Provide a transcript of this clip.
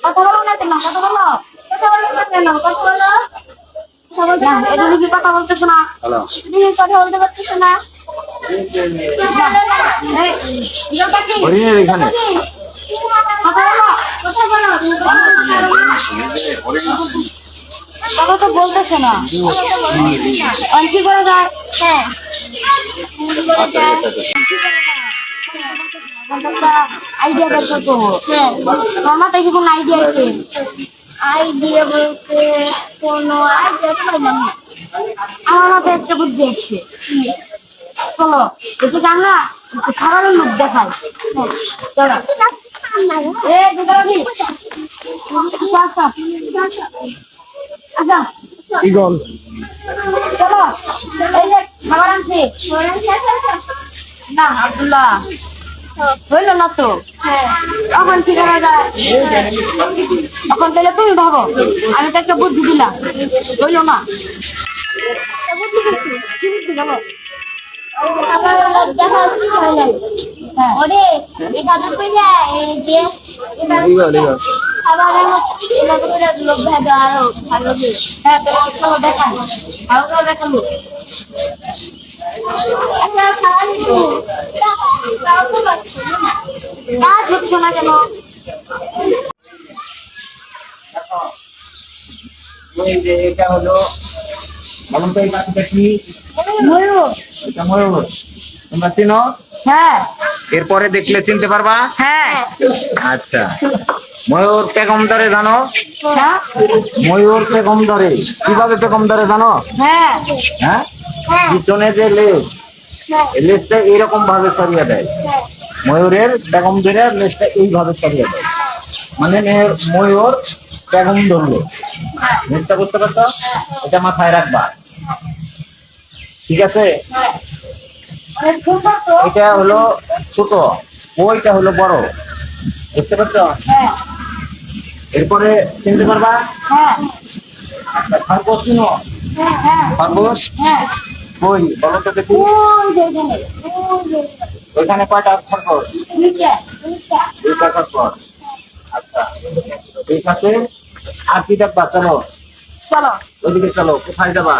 কথা বলো না কেন? কথা বলো, কথা বলো না কেন? কথা বলো। এটা কি কথা বলতেছো না? কথা বলতে পারতেছো না? কথা তো বলতেছে না। কি করে যায়? হ্যাঁ, আইডিয়া বের করতে হবে। হ্যাঁ, আমার মাথায় কি কোনো আইডিয়া আছে? আইডিয়া বলতে কোনো আইডিয়া পাইলাম না। আমার মাথায় একটা বুদ্ধি আসছে। চলো একটু জানলা খাবারের লোক দেখায়। চলো চলো এই যে খাবার আনছি না আব্দুল্লাহ হইল না তো। এখন কি করা যায়? এখন তাহলে তুমি ভাবো, আমি তো একটা বুদ্ধি দিলাম, হইল না? কি বুদ্ধি বলো? কাজ হচ্ছে না কেন? এটা হলো বলুন তো, এই পাখিটা কি? ময়ূর। এটা ময়ূর, তোমরা চিনো? হ্যাঁ। এরপরে দেখলে চিনতে পারবা? হ্যাঁ। আচ্ছা, ময়ূর পেগম ধরে জানো? হ্যাঁ। ময়ূর পেগম ধরে কিভাবে পেগম ধরে জানো? হ্যাঁ। হ্যাঁ, পিছনে যে লেজ, এই লেজটা এইরকম ভাবে ছড়িয়ে দেয়। ময়ূরের পেগম ধরে লেজটা এইভাবে ছড়িয়ে দেয়, মানে ময়ূর পেগম ধরলো। বুঝতে বুঝতে পারছো? এটা মাথায় রাখবা, ঠিক আছে? এটা হলো ছোট, ওইটা হলো বড়, বুঝতে পারছো? এরপরে চিনতে পারবা? আচ্ছা, খরগোশ চিনো? খরগোশ কই বলো তো দেখি। ওইখানে কয়টা খরগোশ? দুইটা খরগোশ। আচ্ছা, ঠিক আছে। আর কি দেখবা? চলো চলো ওইদিকে চলো। কোথায় যাবা?